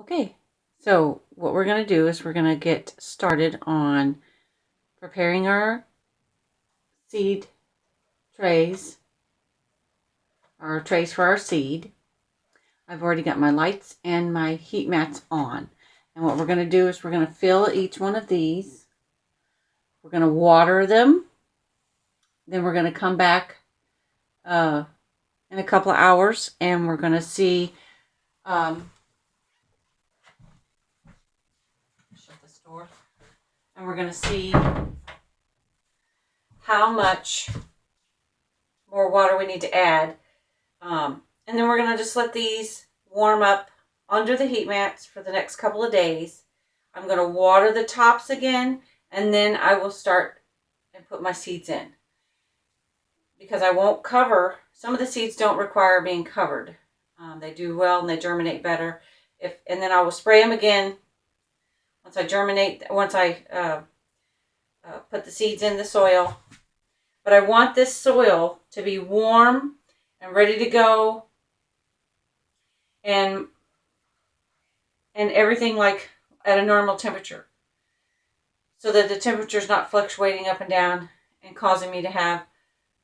Okay, so what we're going to do is we're going to get started on preparing our seed trays, our trays for our seed. I've already got my lights and my heat mats on. And what we're going to do is we're going to fill each one of these. We're going to water them. Then we're going to come back in a couple of hours and we're going to see shut this door. And we're going to see how much more water we need to add. And then we're going to just let these warm up under the heat mats for the next couple of days. I'm going to water the tops again, and then I will start and put my seeds in. Because I won't cover, some of the seeds don't require being covered. They do well and they germinate better. And then I will spray them again once I put the seeds in the soil. But I want this soil to be warm and ready to go, and everything like at a normal temperature, so that the temperature is not fluctuating up and down and causing me to have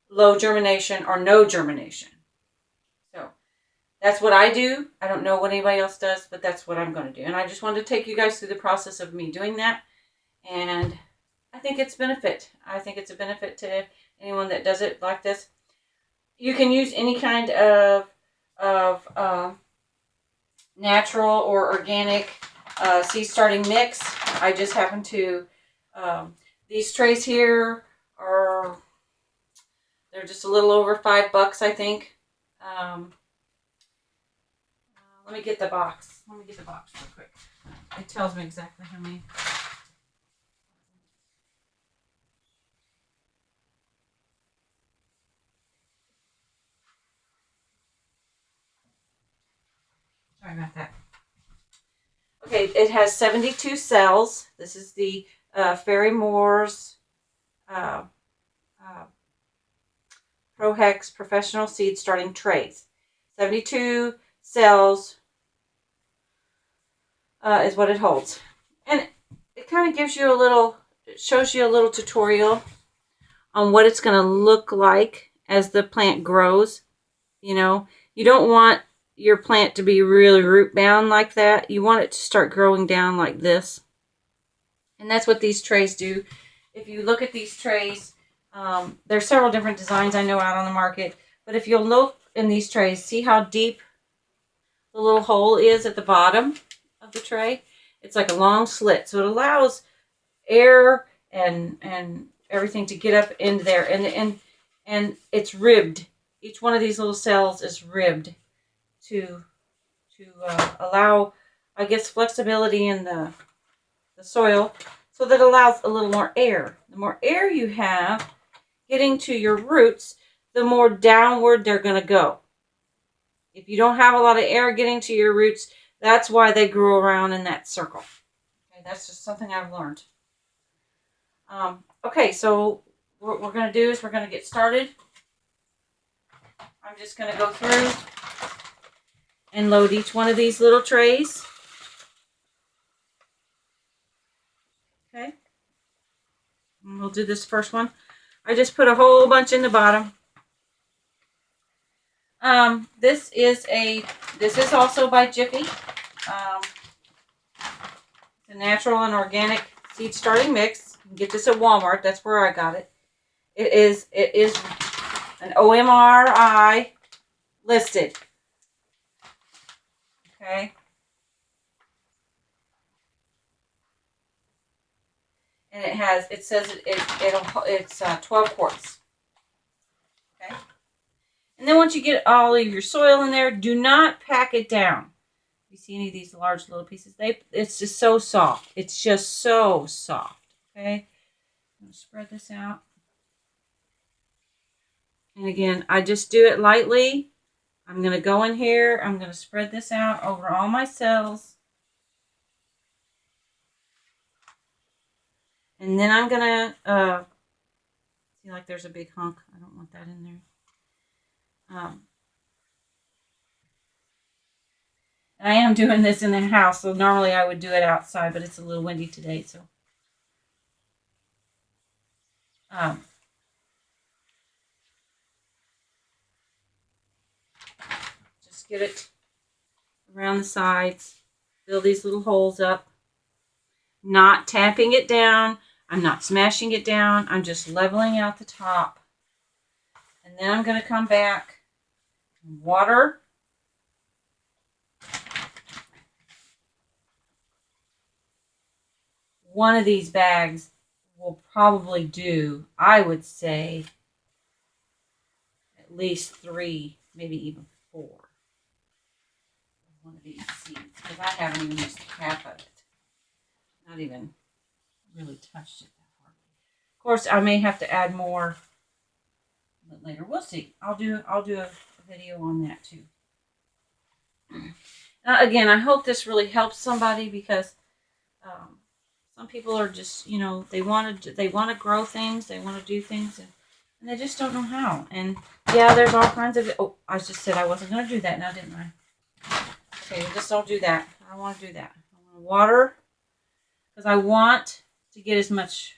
low germination or no germination. So that's what I do. I don't know what anybody else does, but that's what I'm going to do. And I just wanted to take you guys through the process of me doing that. And I think it's benefit. I think it's a benefit to anyone that does it like this. You can use any kind of natural or organic seed starting mix. I just happen to, these trays here are, they're just a little over $5, I think. Let me get the box. Let me get the box real quick. It tells me exactly how many. Sorry about that. Okay, it has 72 cells. This is the Fairy Moore's ProHex Professional Seed Starting Trays. 72 cells is what it holds. And it kind of gives you a little, it shows you a little tutorial on what it's going to look like as the plant grows. You know, you don't want your plant to be really root bound like that. You want it to start growing down like this. And that's what these trays do. If you look at these trays, there's several different designs I know out on the market. But if you'll look in these trays, see how deep the little hole is at the bottom of the tray? It's like a long slit. So it allows air and everything to get up into there. And it's ribbed. Each one of these little cells is ribbed to allow, I guess, flexibility in the soil, so that allows a little more air. The more air you have getting to your roots, the more downward they're going to go. If you don't have a lot of air getting to your roots, that's why they grow around in that circle. Okay, that's just something I've learned. Okay, so what we're going to do is we're going to get started. I'm just going to go through and load each one of these little trays. Okay. And we'll do this first one. I just put a whole bunch in the bottom. This is also by Jiffy. It's a natural and organic seed starting mix. You can get this at Walmart. That's where I got it. It is an OMRI listed. Okay. And it says it's 12 quarts. Okay. And then once you get all of your soil in there, do not pack it down. You see any of these large little pieces? It's just so soft. It's just so soft. Okay. I'm going to spread this out. And again, I just do it lightly. I'm going to go in here. I'm going to spread this out over all my cells. And then I'm going to, see, like there's a big hunk. I don't want that in there. And I am doing this in the house, so normally I would do it outside, but it's a little windy today, so. Just get it around the sides. Fill these little holes up. Not tapping it down. I'm not smashing it down. I'm just leveling out the top. And then I'm going to come back and water. One of these bags will probably do, I would say, at least 3, maybe even 4. One of these seeds, because I haven't even used the cap of it. Not even really touched it that hard. Of course, I may have to add more, but later we'll see. I'll do a video on that too. Again, I hope this really helps somebody, because some people are just, you know, they want to grow things, they want to do things, and they just don't know how. And yeah, there's all kinds of. Oh, I just said I wasn't going to do that now, didn't I? Okay, just don't do that. I don't want to do that. I want to water, because I want to get as much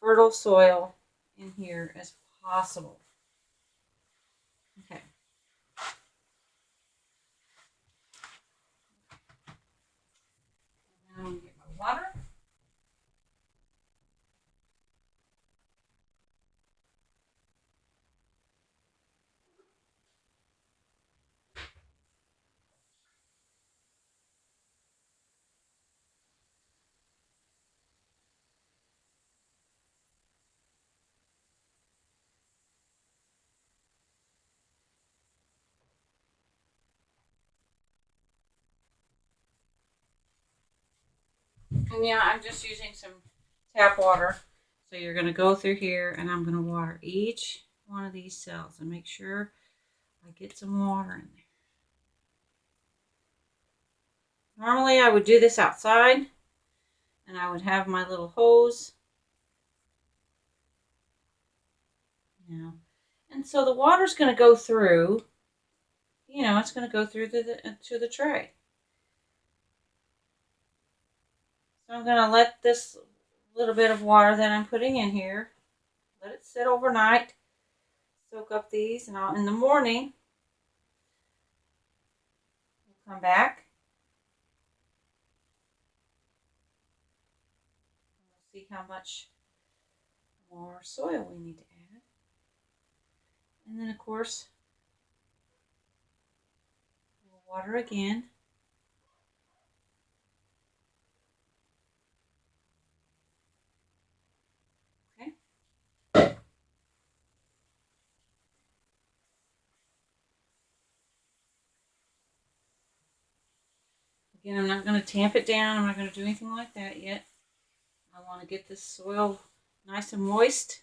fertile soil in here as possible. Okay. Now I'm going to get my water. And yeah, I'm just using some tap water. So you're going to go through here, and I'm going to water each one of these cells and make sure I get some water in there. Normally I would do this outside, and I would have my little hose. And so the water's going to go through, you know, it's going to go through to the tray. So I'm going to let this little bit of water that I'm putting in here, let it sit overnight, soak up these, and in the morning, we'll come back. We'll see how much more soil we need to add. And then, of course, we'll water again. Okay. Again, I'm not going to tamp it down. I'm not going to do anything like that yet. I want to get this soil nice and moist.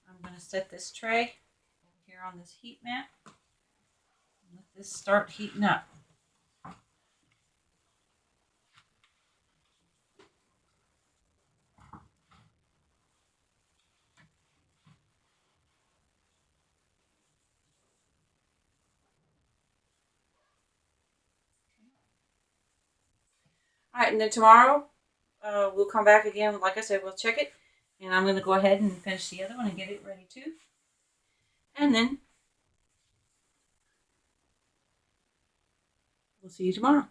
I'm going to set this tray over here on this heat mat. Let this start heating up. All right, and then tomorrow we'll come back again. Like I said, we'll check it. And I'm going to go ahead and finish the other one and get it ready too. And then we'll see you tomorrow.